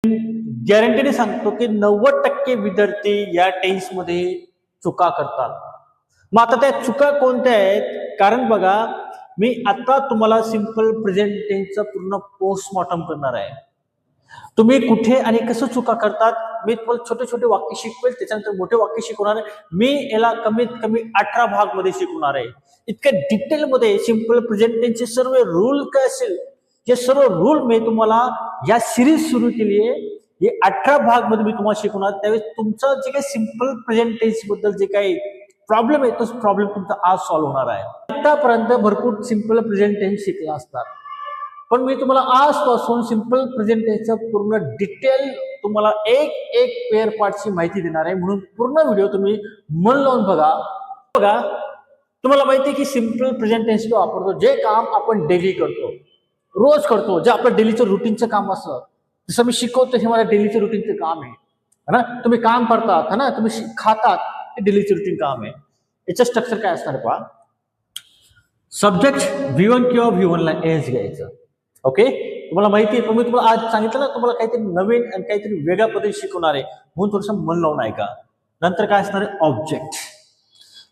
गॅरंटीने सांगतो की 90% विद्यार्थी या टेन्समध्ये चुका करतात. मग आता त्या चुका कोणत्या आहेत? कारण बघा, मी आता तुम्हाला सिंपल प्रेझेंट टेन्सचं पूर्ण पोस्टमॉर्टम करणार आहे. तुम्ही कुठे आणि कसं चुका करतात, मी तुम्हाला छोटे छोटे वाक्य शिकवेल, त्याच्यानंतर मोठे वाक्य शिकवणार आहे. मी याला कमीत कमी 18 भाग मध्ये शिकवणार आहे. इतक्या डिटेलमध्ये सिंपल प्रेझेंट टेन्सचे सर्व रूल काय असेल, हे सर्व रूल मी तुम्हाला या सिरीज सुरू केली आहे. हे 18 भाग मध्ये मी तुम्हाला शिकवणार. त्यावेळेस तुमचं जे काही सिंपल प्रेझेंट टेन्स बद्दल जे काही प्रॉब्लेम आहे, तोच प्रॉब्लेम तुमचा आज सॉल्व्ह होणार आहे. आतापर्यंत भरपूर सिंपल प्रेझेंट टेन्स शिकला असतात, पण मी तुम्हाला आजपासून सिंपल प्रेझेंट टेन्सचं पूर्ण डिटेल तुम्हाला एक एक पेअर पार्टची माहिती देणार आहे. म्हणून पूर्ण व्हिडिओ तुम्ही मन लावून बघा. तुम्हाला माहिती आहे की सिंपल प्रेझेंट टेन्स तो वापरतो जे काम आपण डेली करतो, रोज करतो, जे आपलं डेलीचं रुटीनचं काम असतं. जसं मी शिकवतो हे माझं डेलीचं रुटीनचं काम आहे ना. तुम्ही काम करतात ना, तुम्ही खातात, हे डेलीचं रुटीन काम आहे. याचं स्ट्रक्चर काय असणार पहा. सब्जेक्ट V1 किंवा V1 ला एस घ्यायचं. ओके, तुम्हाला माहिती आहे, पण मी तुम्हाला आज सांगितलं ना, तुम्हाला काहीतरी नवीन आणि काहीतरी वेगळ्या पद्धती शिकवणार आहे, म्हणून थोडंसं मन लावून ऐका. नंतर काय असणार आहे, ऑब्जेक्ट.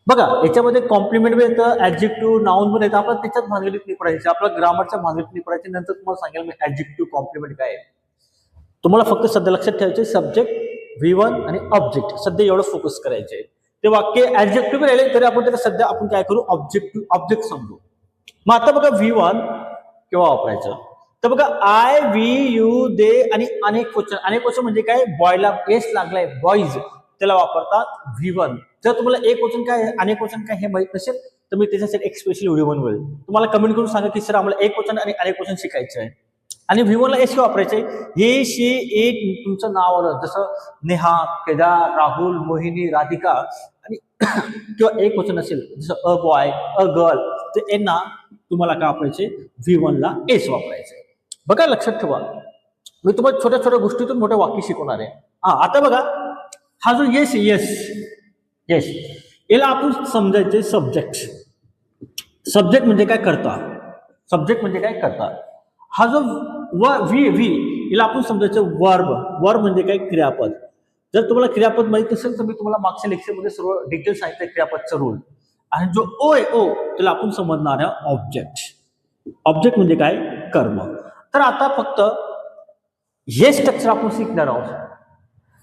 बघा, याच्यामध्ये कॉम्प्लिमेंट पण येतं, ऍडजेक्टिव्ह, नाउन पण येतं. आपल्याला त्याच्यात भानगडीत नाही पडायचं, आपल्या ग्रामरच्या भानगडीत नाही पडायचे. नंतर तुम्हाला सांगेल मी ऍडजेक्टिव्ह कॉम्प्लिमेंट काय आहे. तुम्हाला फक्त सध्या लक्षात ठेवायचे सब्जेक्ट V1 आणि ऑब्जेक्ट, सध्या एवढं फोकस करायचे. ते वाक्य ऍडजेक्टिव्ह राहिले तरी आपण त्याला सध्या आपण काय करू, ऑब्जेक्ट समजू. मग आता बघा V1 केव्हा वापरायचं, तर बघा आय, वी, यू, दे आणि अनेक क्वेश्चन. अनेक क्वेश्चन म्हणजे काय, बॉयला एस लागलाय, बॉईज, त्याला वापरतात V1. जर तुम्हाला एक क्वेश्चन काय अनेक क्वेश्चन काय हे माहित नसेल तर मी त्याच्यासाठी एक स्पेशल व्हिडिओ बनवेल. तुम्हाला कमेंट करून सांगा की सर आम्हाला एक क्वेश्चन आणि अनेक क्वेश्चन शिकायचं आहे. आणि V1 ला एस वापरायचे, हे, शी, इट, तुमचं नाव आलं, जसं नेहा, केदार, राहुल, मोहिनी, राधिका, आणि किंवा एक क्वेश्चन असेल जसं अ बॉय, अ गर्ल, तर यांना तुम्हाला काय वापरायचे, V1 ला एस वापरायचे. बघा लक्षात ठेवा, मी तुम्हाला छोट्या छोट्या गोष्टीतून मोठे वाक्य शिकवणार आहे. आता बघा, हा जो येस येस येस, याला आपण समजायचे सब्जेक्ट. सब्जेक्ट म्हणजे काय, करता. सब्जेक्ट म्हणजे काय, करता. हा जो व्ही याला आपण समजायचं वर्ब. वर्ब म्हणजे काय, क्रियापद. जर तुम्हाला क्रियापद माहित असेल तर मी तुम्हाला मागच्या लेक्चरमध्ये सर्व डिटेल सांगितलं क्रियापदचा रूल. आणि जो ओ आहे, ओ, त्याला आपण समजणार आहे ऑब्जेक्ट. ऑब्जेक्ट म्हणजे काय, कर्म. तर आता फक्त हे स्ट्रक्चर आपण शिकणार आहोत.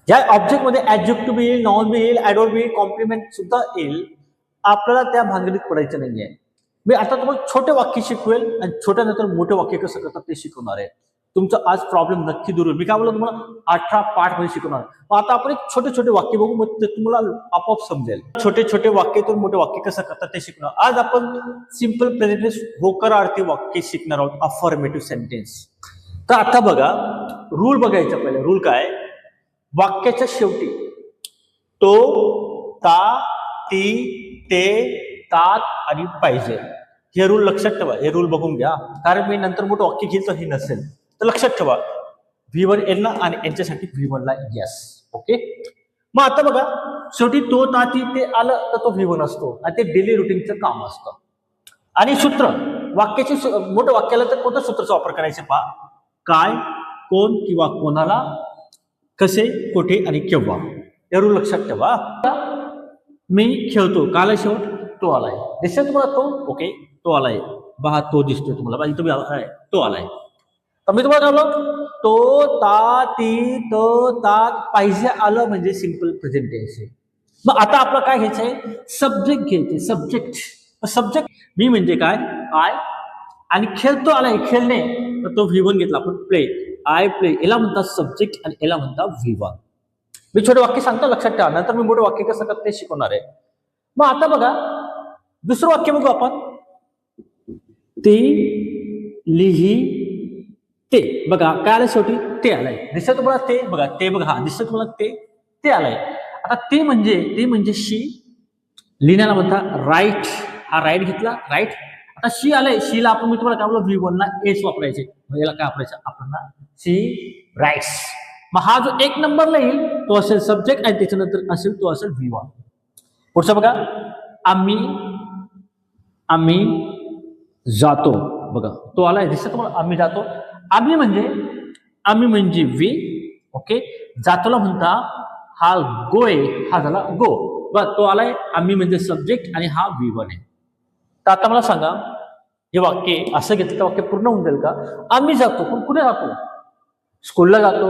या ऑब्जेक्ट मध्ये ऍडजेक्टिव्ह येईल, नॉन बी येईल, ऍडवर्ब येईल, कॉम्प्लिमेंट सुद्धा येईल. आपल्याला त्या भानगडीत पडायचं नाहीये. मी आता तुम्हाला छोटे वाक्य शिकवेल आणि छोट्या नंतर मोठे वाक्य कसं करतात ते शिकवणार आहे. तुमचं आज प्रॉब्लेम नक्की दूर होईल. मी काय बोलतो तुम्हाला 18 पाठ मध्ये शिकवणार. मग आता आपण एक छोटे छोटे वाक्य बघू, मग ते तुम्हाला आपोआप समजेल. छोटे छोटे वाक्यातून मोठे वाक्य कसं करतात ते शिकणार. आज आपण सिंपल प्रेझेंट होकारार्थी वाक्य शिकणार आहोत, अफर्मेटिव्ह सेंटेन्स. तर आता बघा, रूल बघायचा पहिले. रूल काय, वाक्याच्या शेवटी तो, ता, ती, ते, तात आणि पाहिजे, हे रूल लक्षात ठेवा. हे रूल बघून घ्या, कारण मी नंतर मोठं वाक्य घेईल तर हे नसेल. तर लक्षात ठेवा, V1 यांना आणि यांच्यासाठी V1 ला यस. ओके, मग आता बघा, शेवटी तो, ता, ती, ते आलं तर तो V1 असतो आणि ते डेली रुटीनचं काम असतं. आणि सूत्र, वाक्याची मोठं वाक्याला तर कोणत्या सूत्राचा वापर करायचा पहा. काय, कोण किंवा कोणाला, कसे, कुठे आणि केव्हा, हे रूल लक्षात ठेवा. मी खेळतो, काल शेवट तो आलाय, दिसतोय तुम्हाला तो, ओके, तो आलाय, बघा तो दिसतोय तुम्हाला, तुम्ही तो आलाय. तर मी तुम्हाला काय बोललो, तो, ता, ती, त, तात, पाहिजे आलं म्हणजे सिंपल प्रेझेंट टेन्स. मग आता आपलं काय घ्यायचंय, सब्जेक्ट घ्यायचे. सब्जेक्ट मी म्हणजे काय, आय, आणि खेळतो आलाय, खेळणे, तर तो V1 घेतला आपण, प्ले, आय प्ले, याला म्हणतात सब्जेक्ट आणि याला म्हणतात V1. मी छोटे वाक्य सांगतो, लक्षात ठेवा. नंतर मी मोठे वाक्य कसं करत ते शिकवणार आहे. मग आता बघा, दुसरं वाक्य बघू आपण. ते, लिही, ते, बघा काय आलं शेवटी, ते आलंय, दिसत तुम्हाला ते, बघा ते, बघा हा दिसत तुम्हाला ते आलंय. आता ते म्हणजे शी, लिहिण्याला म्हणतात राईट, हा राईट घेतला, राईट. आता शी आलंय, शीला आपण मी तुम्हाला काय बोललो, V1 ला एस वापरायचे. याला काय वापरायचं आपण, शी राईट्स. मग हा जो एक नंबरला येईल तो असेल सब्जेक्ट आणि त्याच्यानंतर असेल तो असेल V1. पुढचा बघा, आम्ही जातो, बघा तो आलाय, दिसत तुम्हाला, आम्ही जातो. आम्ही म्हणजे वी, ओके, जातोला म्हणता हा गो आहे, हा झाला गो, बरं तो आलाय आम्ही म्हणजे सब्जेक्ट आणि हा V1 आहे. तर आता मला सांगा हे वाक्य असं घेतलं तर वाक्य पूर्ण होऊन जाईल का? आम्ही जातो, पण कुठे जातो? स्कूलला जातो,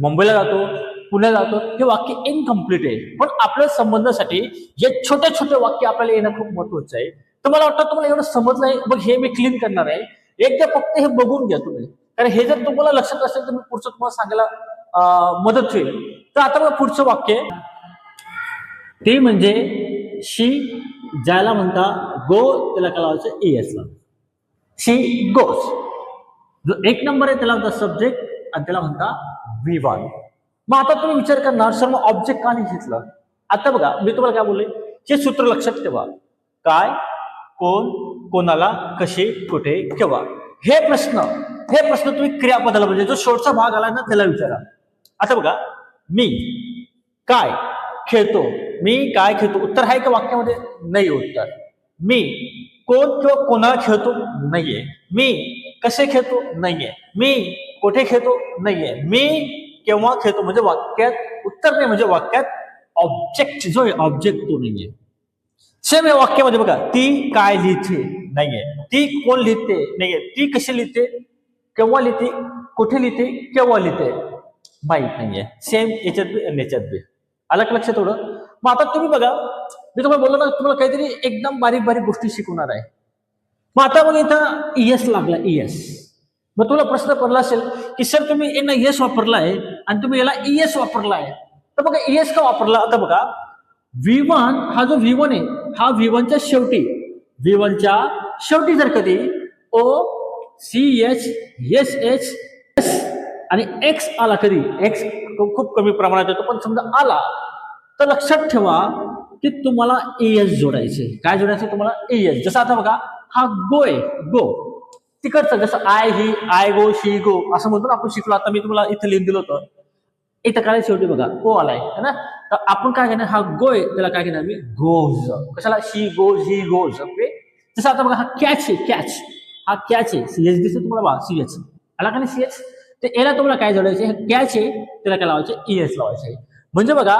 मुंबईला जातो, पुण्याला जातो, हे वाक्य इनकम्प्लीट आहे. पण आपल्या संबंधासाठी जे छोटे छोटे वाक्य आपल्याला येणं खूप महत्वाचं आहे. तर मला वाटतं तुम्हाला एवढं समजलं आहे. मग हे मी क्लीन करणार आहे. एकदा फक्त हे बघून घ्या तुम्ही, कारण हे जर तुम्हाला लक्षात असेल तर मी पुढचं तुम्हाला सांगायला मदत होईल. तर आता मला पुढचं वाक्य ते म्हणजे शी, ज्याला म्हणता गो त्याला काय लावायचं ES ला. शी गोज. जो एक नंबर आहे त्याला म्हणता सब्जेक्ट आणि त्याला म्हणता V1. मग आता तुम्ही विचार करणार सर मग ऑब्जेक्ट का नाही घेतलं? आता बघा मी तुम्हाला काय बोलले, हे सूत्र लक्षात ठेवा. काय, कोण, कोणाला, कसे, कुठे, केव्हा. हे प्रश्न तुम्ही क्रियापदाला म्हणजे जो शेवटचा भाग आला ना त्याला विचारा. आता बघा, मी काय खेळतो, मी काय खेळतो, उत्तर आहे का वाक्यामध्ये? नाही उत्तर. मी कोण किंवा कोणाला खेळतो? नाहीये. मी कसे खेळतो? नाहीये. मी कुठे खेळतो? नाहीये. मी केव्हा खेळतो म्हणजे वाक्यात उत्तर नाही, म्हणजे वाक्यात ऑब्जेक्ट जो आहे ऑब्जेक्ट तो नाहीये. सेम या वाक्यामध्ये बघा, ती काय लिहिते? नाहीये. ती कोण लिहिते? नाहीये. ती कशी लिहिते? केव्हा लिहिते? कुठे लिहिते? केव्हा लिहिते? माहित नाहीये. सेम याच्यात बी आणि याच्यात बी. आलं का लक्षात थोडं? मग आता तुम्ही बघा, मी तुम्हाला बोललो ना तुम्हाला काहीतरी एकदम बारीक बारीक गोष्टी शिकवणार आहे. मग आता मग इथं ES लागला, ES. मग तुला प्रश्न पडला असेल की सर तुम्ही यांना ES वापरलाय आणि तुम्ही याला ES वापरलाय, तर बघा ES का वापरला? आता बघा V1 हा जो V1 आहे हा V1च्या शेवटी, V1च्या शेवटी जर कधी OCH SH आणि X आला, कधी X खूप कमी प्रमाणात येतो पण समजा आला, तर लक्षात ठेवा की तुम्हाला ES जोडायचे. काय जोडायचे तुम्हाला? ES. जसं आता बघा हा गो आहे, गो तिकडचं, जसं I he, I go, she go असं म्हणतो ना आपण शिकलो. आता मी तुम्हाला इथं लिहून दिलं होतं, इथं काय शेवटी बघा ओ आलाय है ना, तर आपण काय घेणार? हा गो आहे त्याला काय घेणार मी? गोज. कशाला? शी गोज, ही गोज. ओके. जसं आता बघा हा कॅच आहे, कॅच, हा कॅच आहे, CH दिसतो तुम्हाला बघा, CH आला का नाही CH? तर याला तुम्हाला काय जोडायचे? हे कॅच आहे त्याला काय लावायचे? ES लावायचे. म्हणजे बघा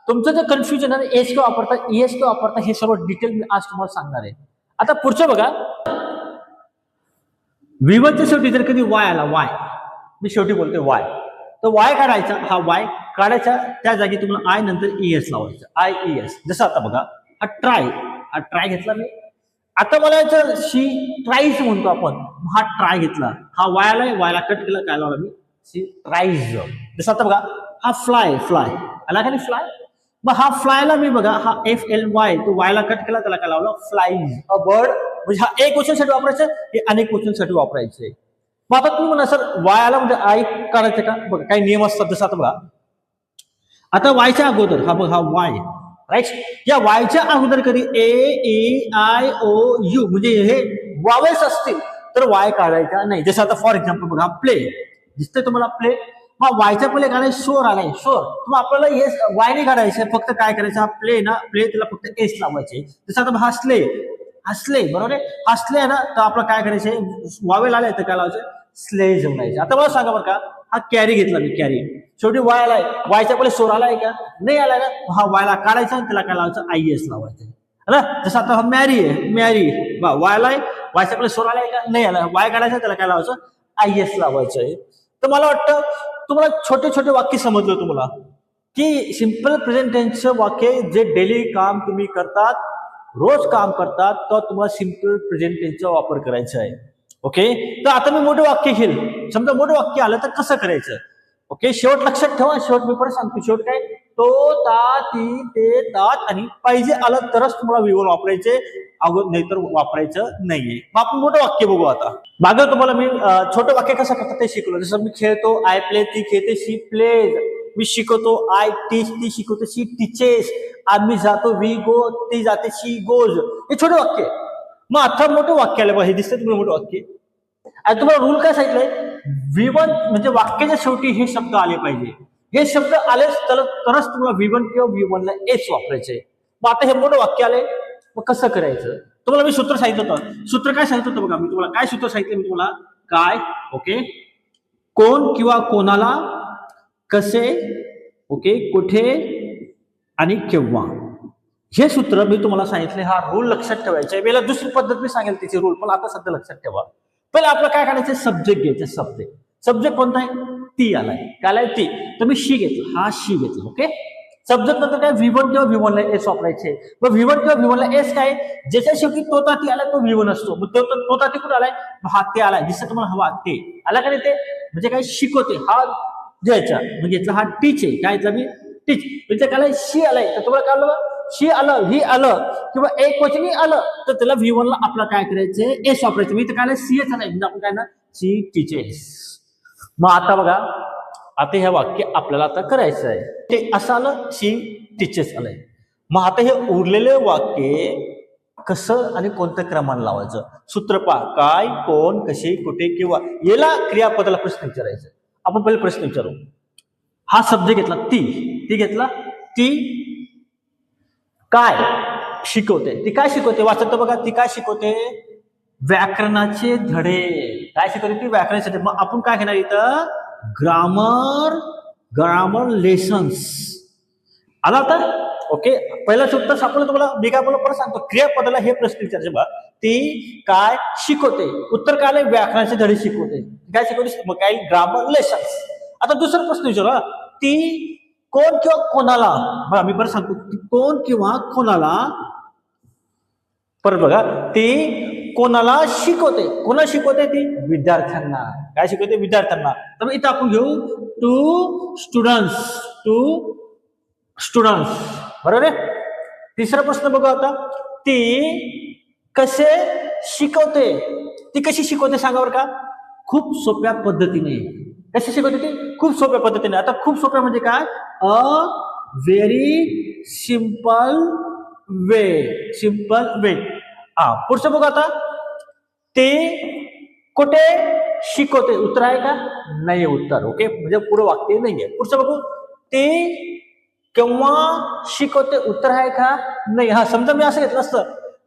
तुमचं जे कन्फ्युजन आहे एस का वापरता, ES का वापरता, हे सर्व डिटेल मी आज तुम्हाला सांगणार आहे. आता पुढचं बघा, V1च्या शेवटी जर कधी Y आला, Y मी शेवटी बोलतोय Y, तर Y काढायचा, हा Y काढायचा, त्या जागी तुम्हाला I नंतर ES लावायचं, IES. जसं आता बघा हा ट्राय घेतला मी. आता मला याचं शी ट्राईज म्हणतो आपण, हा ट्राय घेतला, हा Y आलाय, Y ला कट केला, काय लावला मी? शी ट्राईज. जसं आता बघा हा फ्लाय आला का नाही? फ्लाय. मग हा फ्लायला मी बघा हा FLY, तो Y ला कट केला, त्याला काय लावलं? Flies, a bird. म्हणजे हा एक क्वेश्चन साठी वापरायचं, हे अनेक क्वेश्चन साठी वापरायचे. मग आता तुम्ही म्हणा सर Y आला म्हणजे I काढायचं का? बघा काही नियम असतात. जसं आता बघा, आता वायच्या अगोदर हा बघा हा Y राईट, या वायच्या अगोदर कधी AEIOU म्हणजे हे वावेस असतील तर Y काढायचा नाही. जसं आता फॉर एक्झाम्पल बघा प्ले दिसतंय तुम्हाला, प्ले, हा वायच्या पहिले काढायचं शोर आलाय, शोर. मग आपल्याला हे वाय नाही काढायचं, फक्त काय करायचं? हा प्ले ना, प्ले त्याला फक्त एस लावायचे. जसं आता हसले, हसले बरोबर आहे, हसले आहे ना, तर आपलं काय करायचं? वावेल आलाय तर काय लावायचं? स्ले जमवायचे. आता मला सांगा बरं का, हा कॅरी घेतला मी, कॅरी शेवटी वाय आलाय, वायच्या पहिले शोर आलाय का? नाही आलाय ना, हा वायला काढायचा आणि त्याला काय लावायचं? IES लावायचं. जसं आता हा मॅरी आहे, मॅरी वाय आलाय, वायच्या पहिले शोर आलाय का? नाही आलाय, वाय काढायचा त्याला काय लावायचं? IES लावायचं आहे. तर मला वाटतं तुम्हाला छोटे छोटे वाक्य समजलं तुम्हाला, की सिंपल प्रेझेंट टेन्सचं वाक्य जे डेली काम तुम्ही करतात, रोज काम करतात, तर तुम्हाला सिंपल प्रेझेंट टेन्सचा वापर करायचा आहे. ओके. तर आता मी मोठे वाक्य घेईल, समजा मोठं वाक्य आलं तर कसं करायचं? ओके. शेवट लक्षात ठेवा, शेवट मी परत सांगतो, शेवट काय? तो, ता, ती, ते, तात आणि पाहिजे आलं तरच तुम्हाला V1 वापरायचे, अगोदर नाही तर वापरायचं नाहीये. मग आपण मोठं वाक्य बघू आता. मागं तुम्हाला मी छोटं वाक्य कसं करतात ते शिकवलं. जसं मी खेळतो, आय प्ले, ती खेळते, शी प्लेज. मी शिकवतो, आय टीच, ती शिकवते, शी टीचेस. आम्ही जातो, वी गो, ती जाते, शी गोज. हे छोटे वाक्य. मग आता मोठं वाक्य आलं, हे दिसतं तुम्हाला मोठं वाक्य. आणि तुम्हाला रूल काय सांगितलंय? V1 म्हणजे वाक्याच्या शेवटी हे शब्द आले पाहिजे. हे शब्द आलेच तरच तुम्हाला V1 किंवा V1 ला एस वापरायचे. मग आता हे मोठं वाक्य आले, मग कसं करायचं? तुम्हाला मी सूत्र सांगितलं होतं. सूत्र काय सांगितलं होतं बघा, मी तुम्हाला काय सूत्र सांगितलं? मी तुम्हाला काय, ओके, कोण किंवा कोणाला, कसे, ओके, कुठे आणि केव्हा. हे सूत्र मी तुम्हाला सांगितले, हा रूल लक्षात ठेवायचा आहे. वेळेला दुसरी पद्धत मी सांगेल त्याची रूल, पण आता सध्या लक्षात ठेवा. पहिले आपलं काय करायचं, सब्जेक्ट घ्यायचं. सब्जेक्ट कोणता आहे, ती आलाय. काय आलाय, ती. तर मी शी घेतला, हा शी घेतला. ओके. सब्जेक्ट नंतर काय, V1 किंवा V1 ला एस वापरायचे. मग V1 किंवा V1 ला एस काय, ज्याच्या शेवटी तोता ती आलाय तो V1 असतो. मग तोता ती कुठे आलाय, हा ते आलाय. दिसत तुम्हाला हवा ते आला का नाही, ते म्हणजे काय, शिकवते. हा द्यायचा म्हणजे याचा हा टीच आहे. काय याचा मी टीच म्हणजे काय, शी आलाय. तर तुम्हाला काय आलं, शी आलं, ही आलं किंवा एक वचनी आलं तर त्याला V1 ला आपला काय करायचं, एस वापरायचं. मी तर काय, सी एच आलाय म्हणजे आपण काय ना, शी टीचेस. मग आता बघा, आता हे वाक्य आपल्याला आता करायचं आहे. ते असं आलं, शी टीचेस आलंय. मग आता हे उरलेले वाक्य कसं आणि कोणत्या क्रमाने लावायचं, सूत्र पहा. काय, कोण, कशी, कुठे, किंवा. याला क्रियापदाला प्रश्न विचारायचा. आपण पहिले प्रश्न विचारू. हा सब्जेक्ट घेतला, ती घेतला, ती काय शिकवते. ती काय शिकवते, वाचत बघा. ती काय शिकवते, व्याकरणाचे धडे. काय शिकवते ती, व्याकरणाचे धडे. मग आपण काय घेणार इथं, ग्रामर लेसन्स आला होता. ओके. पहिला सूत्र सापडलं तुम्हाला. मी काय बोललो परत सांगतो, क्रियापदाला हे प्रश्न विचारायचे बघा. ती काय शिकवते, उत्तर काय आलंय, व्याकरणाचे धडे शिकवते. काय शिकवते, मग काय, ग्रामर लेसन्स. आता दुसरा प्रश्न विचारा, ती कोण किंवा कोणाला, बघा मी परत सांगतो, कोण किंवा कोणाला, परत बघा, ती कोणाला शिकवते. कोणाला शिकवते, ती विद्यार्थ्यांना. काय शिकवते, विद्यार्थ्यांना. तर इथं आपण घेऊ टू स्टुडंट्स, बरोबर आहे. तिसरा प्रश्न बघा आता, ती कसे शिकवते. ती कशी शिकवते सांगा बरं का, खूप सोप्या पद्धतीने. कशी शिकवते ती, खूप सोप्या पद्धतीने. आता खूप सोप्या म्हणजे काय, अ व्हेरी सिंपल वे. हा, पुढचं बघा आता, ते कुठे शिकवते. उत्तर आहे का, नाही उत्तर. ओके, म्हणजे पुढे वाक्य नाहीये. पुढचं बघू, ते केव्हा शिकवते. उत्तर आहे का, नाही. हा, समजा मी असं घेतलं असतं,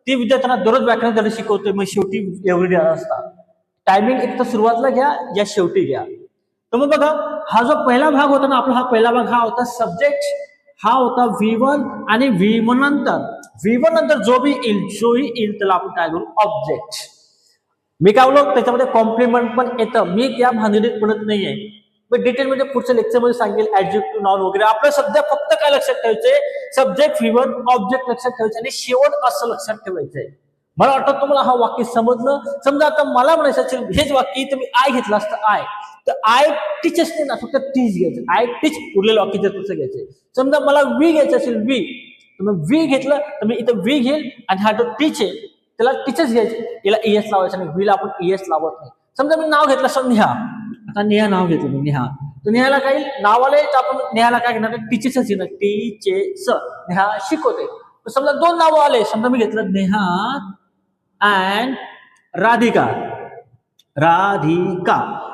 ती विद्यार्थ्यांना दररोज व्याकरण धडे शिकवते, मग शेवटी एवढी असतात. टायमिंग एक तर सुरुवातीला घ्या या शेवटी घ्या. तर मग बघा, हा जो पहिला भाग होता ना आपला, हा पहिला भाग हा होता सब्जेक्ट. हा होता V1 आणि V1 नंतर जो बी येईल त्याला आपण काय करू, ऑब्जेक्ट. मी काय बोललो, त्याच्यामध्ये कॉम्प्लिमेंट पण येतं. मी त्या भानगडीत पडत नाहीये. मी डिटेलमध्ये पुढच्या लेक्चरमध्ये सांगेल, ऍडजेक्टिव्ह, नाउन वगैरे. आपलं सध्या फक्त काय लक्षात ठेवायचंय, सब्जेक्ट, V1, ऑब्जेक्ट लक्षात ठेवायचं आणि शेवट असं लक्षात ठेवायचंय. मला वाटतं तुम्हाला हा वाक्य समजलं. समजा आता मला म्हणायचं असेल हेच वाक्य, तर मी आय घेतलं असतं, आय, तर आय टीचेस नाही ना, फक्त टीच घ्यायचं. आय टीच उरलेलं वाक्य जर तसं घ्यायचं. समजा मला वी घ्यायचं असेल, वी, तर मग वी घेतलं तर मी इथं वी घेईल आणि हा जो टीच आहे त्याला टीचर्स घ्यायचे. याला ES लावायचं नाही, वीला आपण ES लावत नाही. समजा मी नाव घेतलं असं नेहा, आता नेहा नाव घेतलं मी, नेहा, तर नेहाला काही नाव आले तर आपण नेहाला काय घेणार, टीचेसच घेणार. टीचेस, नेहा शिकवते. समजा दोन नावं आले, समजा मी घेतलं नेहा अँड राधिका.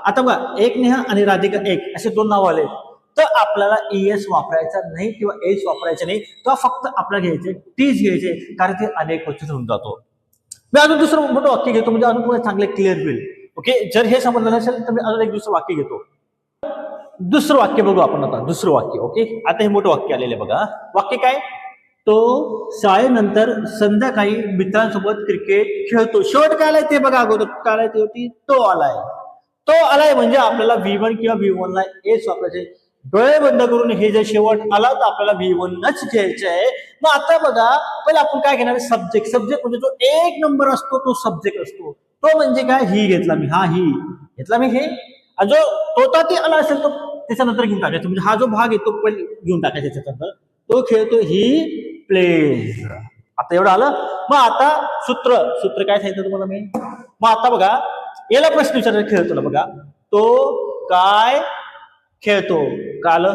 आता बघा, एक नेहा आणि राधिका एक, असे दोन नाव आले, तर आपल्याला ES वापरायचा नाही किंवा एस वापरायचा नाही. तर फक्त आपल्याला घ्यायचे टीच घ्यायचे, कारण ते अनेक वचन होऊन जातो. मी अजून दुसरं मोठं वाक्य घेतो, म्हणजे अजून तुम्हाला चांगले क्लिअर होईल. ओके, जर हे समजलं नसेल तर मी अजून एक दुसरं वाक्य घेतो. दुसरं वाक्य बघू आपण आता. दुसरं वाक्य, ओके, आता हे मोठं वाक्य आलेलं बघा. वाक्य काय, तो शाळेनंतर संध्याकाळी मित्रांसोबत क्रिकेट खेळतो. शेवट काय आलाय ते बघा. अगोदर काय आलाय ते होती, तो आलाय म्हणजे आपल्याला V1 किंवा V1 ला एस वापरायचे. डोळे बंद करून हे जर शेवट आला तर आपल्याला V1च घ्यायचं आहे. मग आता बघा, पहिले आपण काय घेणार, सब्जेक्ट म्हणजे जो एक नंबर असतो तो सब्जेक्ट असतो. तो म्हणजे काय, ही घेतला मी, हा ही घेतला मी, हे. आणि जो तोता ती आला असेल तो त्याच्यानंतर घेऊन टाकायचा. म्हणजे हा जो भाग आहे तो पहिले घेऊन टाकायचा त्याच्यानंतर. तो खेळतो, ही प्लेज. आता एवढं आलं. मग आता सूत्र काय सांगितलं तुम्हाला मी. मग आता बघा, याला प्रश्न विचारायला खेळतो बघा. तो काय खेळतो, काय आलं,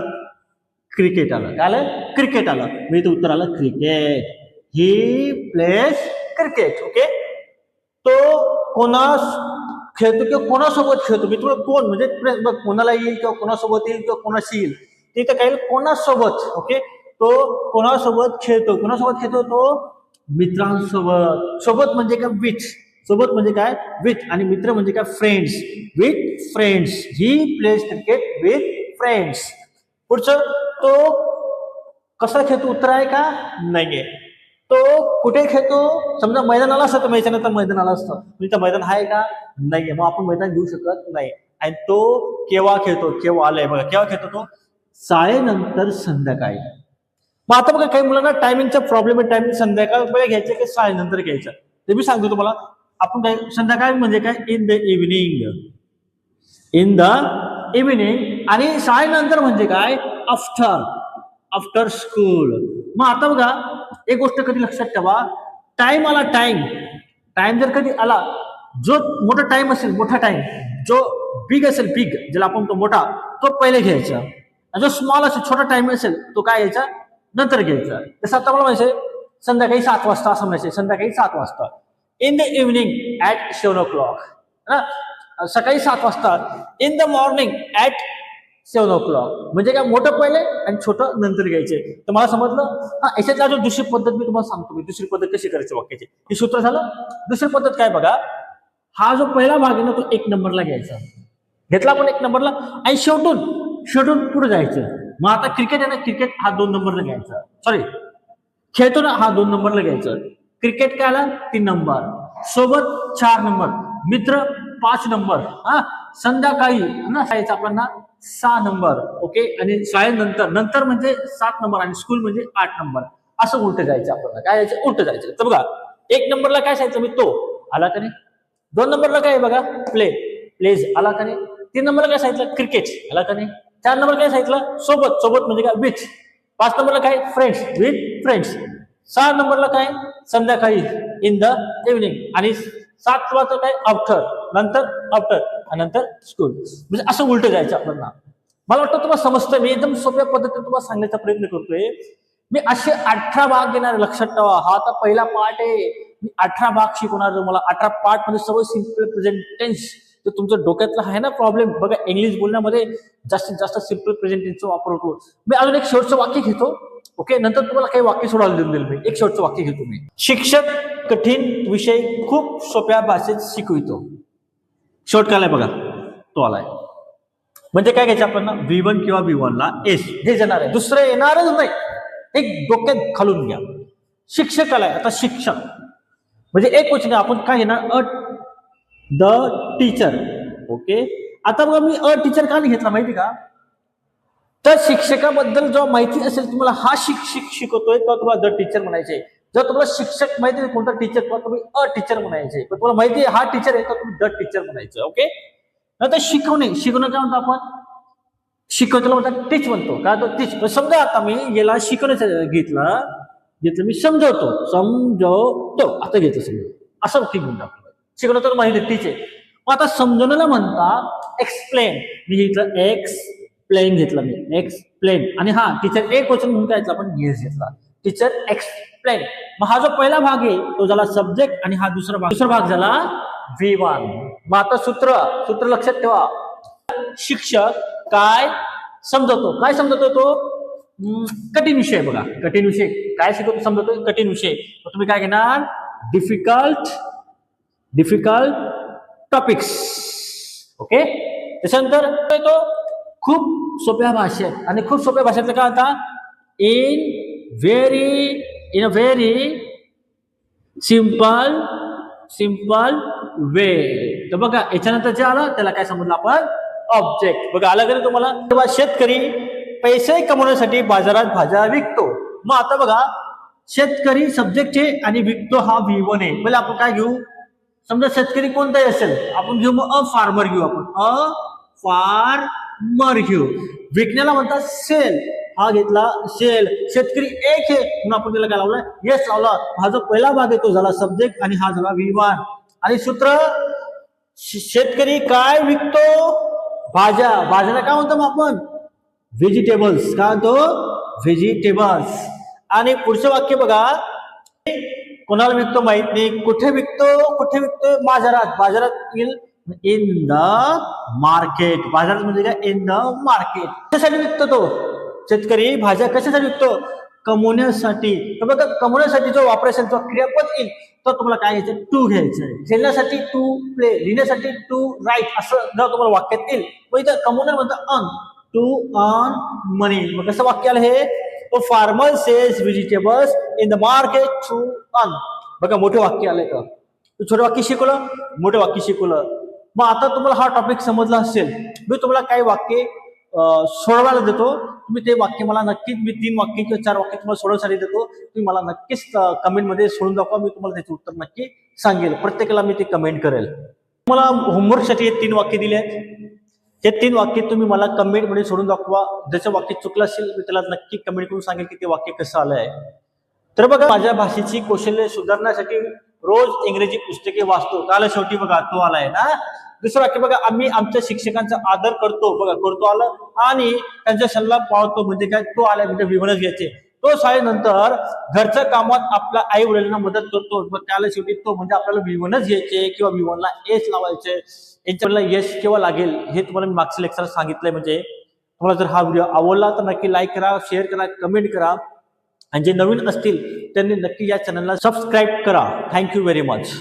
क्रिकेट आलं. काय आलं, क्रिकेट आलं. मी तर उत्तर आलं cricket. He plays cricket. Okay, तो कोणा खेळतो किंवा कोणासोबत खेळतो. मी तुम्हाला कोण म्हणजे कोणाला येईल किंवा कोणासोबत येईल किंवा कोणाशी येईल, तिथं काय कोणासोबत. ओके, तो कोणासोबत खेळतो. कोणासोबत खेळतो, तो मित्रांसोबत. सोबत म्हणजे काय, विथ. सोबत म्हणजे काय, विथ. आणि मित्र म्हणजे काय, friends. With friends. He plays cricket with friends. पुढचं, तो कसा खेळतो उत्तर आहे का नाहीये. तो कुठे खेळतो, समजा मैदानाला असतं तर मैदानात मैदानाला असतं, म्हणजे त्या मैदान आहे का नाहीये, मग आपण मैदान घेऊ शकत नाही. आणि तो केव्हा खेळतो, केव्हा आलाय बघा, केव्हा खेळतो तो शाळेनंतर संध्याकाळी. मग आता बघा काही मुलांना टायमिंगचा प्रॉब्लेम आहे, टायमिंग संध्याकाळ वेळ घ्यायचं की शाळेनंतर घ्यायचं, ते मी सांगतो तुम्हाला. आपण काय संध्याकाळ म्हणजे काय, in the evening, in the evening. आणि शाळेनंतर म्हणजे काय, आफ्टर, आफ्टर स्कूल. मग आता बघा एक गोष्ट कधी लक्षात ठेवा, टाइम आला, टाइम, टाइम जर कधी आला, जो मोठा टाइम असेल, मोठा टाइम, जो बिग असेल, बिग ज्याला आपण तो मोठा, तो पहिले घ्यायचा. जो स्मॉल असेल, छोटा टाइम असेल, तो काय घ्यायचा, नंतर घ्यायचा. जसं आता मला म्हणायचंय संध्याकाळी 7 वाजता असं म्हणायचं, संध्याकाळी 7 वाजता. In the evening at 7 o'clock, सकाळी 7 वाजता. In the morning at 7 o'clock. म्हणजे काय, मोठं पहिले आणि छोटं नंतर घ्यायचे. तर मला समजलं. हा, याच्यातला जो दुसरी पद्धत मी तुम्हाला सांगतो, मी दुसरी पद्धत कशी करायची वाक्याची, हे सूत्र झालं. दुसरी पद्धत काय बघा, हा जो पहिला भाग आहे ना तो 1 नंबरला घ्यायचा, घेतला आपण 1 नंबरला, आणि शेवटून पुढे जायचं. मग आता क्रिकेट आहे ना, क्रिकेट हा 2 नंबरला घ्यायचा, सॉरी खेळतो ना हा 2 नंबरला घ्यायचं. क्रिकेट काय आला 3 नंबर, सोबत 4 नंबर, मित्र 5 नंबर, हा संध्याकाळी ना शाळेचा आपल्याला 6 नंबर. ओके, आणि शाळेनंतर, नंतर म्हणजे 7 नंबर, आणि स्कूल म्हणजे 8 नंबर. असं उलट जायचं आपल्याला, काय जायचं, उलट जायचं. तर बघा 1 नंबरला काय सांगितलं मी, तो आला का नाही. 2 नंबरला काय बघा, प्लेज आला का नाही. 3 नंबरला काय सांगितलं, क्रिकेट आला का नाही. 4 नंबर काय सांगितलं, सोबत म्हणजे काय, विथ. 5 नंबरला काय, फ्रेंड्स, विथ फ्रेंड्स. 6 नंबरला काय, संध्याकाळी, इन द इव्हिनिंग. आणि 7 वाजता काय, आफ्टर, नंतर आफ्टर, आणि नंतर स्कूल. म्हणजे असं उलट जायचं आपल्याला. मला वाटतं तुम्हाला समजतं, मी एकदम सोप्या पद्धतीने तुम्हाला सांगण्याचा प्रयत्न करतोय. मी असे 18 भाग घेणार, लक्षात ठेवा. हा आता पहिला पार्ट आहे, मी 18 भाग शिकवणार तुम्हाला. 18 पार्ट मध्ये सर्व सिम्पल प्रेझेंट टेन्स. तर तुमच्या डोक्यातला आहे ना प्रॉब्लेम, बघा इंग्लिश बोलण्यामध्ये जास्तीत जास्त सिम्पल प्रेझेंट टेन्सचा वापर होतो. मी अजून एक शेवटचं वाक्य घेतो. ओके, नंतर तुम्हाला काही वाक्य सोडायला देऊन देईल मी. एक शेवटचं वाक्य घेतो मी. शिक्षक कठीण विषय खूप सोप्या भाषेत शिकवितो. शेवट काय बघा, तो आलाय. म्हणजे काय घ्यायचं आपण, V1 किंवा V1 ला एस हे येणार आहे, दुसरं येणारच नाही. एक डोक्यात घालून घ्या. शिक्षक आलाय, आता शिक्षक म्हणजे एक क्वेश्चन आपण काय घेणार, द टीचर. ओके, आता बघा मी टीचर का नाही घेतला माहिती का, तर शिक्षकाबद्दल जो माहिती असेल तुम्हाला, हा शिक्षक शिकवतोय तर तुम्हाला द टीचर म्हणायचे. जर तुम्हाला शिक्षक माहिती नाही कोणता टीचर, तर तुम्ही टीचर म्हणायचे. पण तुम्हाला माहिती आहे हा टीचर आहे तर तुम्ही द टीचर म्हणायचं. ओके, नंतर शिकवणे काय म्हणतो आपण, शिकवतो म्हणतात टीच म्हणतो, काय तो टीच. समजा आता मी याला शिकवण्याचं घेतलं मी, समजवतो आता घेतो, समजा असं ठीक म्हणतो आपल्याला. शिकवलं तर माहिती टीच आहे. मग आता समजवण्याला म्हणतात एक्सप्लेन. मी घेतलं एक्सप्लेन, घेतलं मी एक्सप्लेन. आणि हा टीचर एक क्वेश्चन म्हणून काय आपण येस घेतला, टीचर एक्सप्लेन. मग हा जो पहिला भाग आहे तो झाला सब्जेक्ट, आणि हा दुसरा भाग झाला V1. मग आता सूत्र लक्षात ठेवा. शिक्षक काय समजवतो तो कठीण विषय. बघा कठीण विषय काय शिकवतो, समजवतो कठीण विषय. मग तुम्ही काय घेणार, डिफिकल्ट टॉपिक्स. ओके, त्याच्यानंतर तो खूप सोप्या भाषेत, आणि खूप सोप्या भाषेतलं काय होता, in a very simple way. तर बघा याच्यानंतर जे आलं त्याला काय समजलं आपण, ऑब्जेक्ट. बघा आलं का तुम्हाला. तेव्हा शेतकरी पैसे कमवण्यासाठी बाजारात भाज्या विकतो. मग आता बघा शेतकरी सब्जेक्टचे आणि विकतो हा V1 आहे. पहिले आपण काय घेऊ, समजा शेतकरी कोणताही असेल आपण घेऊ, मग फार्मर घेऊ आपण, फार्मर घेऊ. विकण्याला म्हणतात सेल, हा घेतला सेल. शेतकरी एक आहे म्हणून आपण त्याला काय लावलं, येस लावला. हा जो पहिला भाग आहे तो झाला सब्जेक्ट, आणि हा झाला V1. आणि सूत्र, शेतकरी काय विकतो, भाज्याला काय म्हणतो मग आपण, व्हेजिटेबल्स. काय म्हणतो, व्हेजिटेबल्स. आणि पुढचं वाक्य बघा, कोणाला विकतो माहित नाही, कुठे विकतो, बाजारात इन द मार्केट. बाजारात म्हणजे काय, इन द मार्केट. कशासाठी विकतो तो शेतकरी भाज्या, कशासाठी विकतो, कमवण्यासाठी. तर बघा कमवण्यासाठी जो वापरायचा जो क्रियापद येईल तर तुम्हाला काय घ्यायचं, टू घ्यायचं. खेळण्यासाठी टू प्ले, लिहिण्यासाठी टू राईट, असं जर तुम्हाला वाक्यात येईल. मग इथं कमवणार म्हणतं टू अर्न मनी. मग कसं वाक्य आलं हे? Farmer sells vegetables in the market to earn. बघा मोठं वाक्य आलंय का? छोटं वाक्य शिकवलं, मोठं वाक्य शिकवलं. मग आता तुम्हाला हा टॉपिक समजला असेल. मी तुम्हाला काही वाक्य सोडवायला देतो. तुम्ही ते वाक्य मला नक्कीच, मी 3 वाक्य किंवा 4 वाक्य तुम्हाला सोडवण्यासाठी देतो. तुम्ही मला नक्कीच कमेंटमध्ये सोडून दाखवा. मी तुम्हाला त्याचे उत्तर नक्की सांगेल. प्रत्येकाला मी ते कमेंट करेल. तुम्हाला होमवर्कसाठी हे 3 वाक्य दिले आहेत. हे 3 वाक्य तुम्ही मला कमेंटमध्ये सोडून दाखवा. ज्याचं वाक्य चुकलं असेल मी त्याला नक्की कमेंट करून सांगेल की ते वाक्य कसं आलं आहे. तर बघा, माझ्या भाषेची कौशल्य सुधारण्यासाठी रोज इंग्रजी पुस्तके वाचतो. आलं शेवटी बघा, तो आलाय ना. दुसरं वाक्य बघा, आम्ही आमच्या शिक्षकांचा आदर करतो. बघा, करतो आलं. आणि त्यांचा सल्ला पाळतो म्हणजे काय? तो आलाय म्हणजे विवरणच घ्यायचे. तो शाळेनंतर घरच्या कामात आपल्या आई वडिलांना मदत करतो. मग त्याला शेवटी तो म्हणजे आपल्याला विवरणच घ्यायचे किंवा विवरणला एस लावायचे. याच्याला यश केव्हा लागेल हे तुम्हाला मी मागच्या लेक्चर सांगितलंय. म्हणजे तुम्हाला जर हा व्हिडिओ आवडला तर नक्की लाईक करा, शेअर करा, कमेंट करा. आणि जे नवीन असतील त्यांनी नक्की या चॅनलला सबस्क्राईब करा. Thank you very much.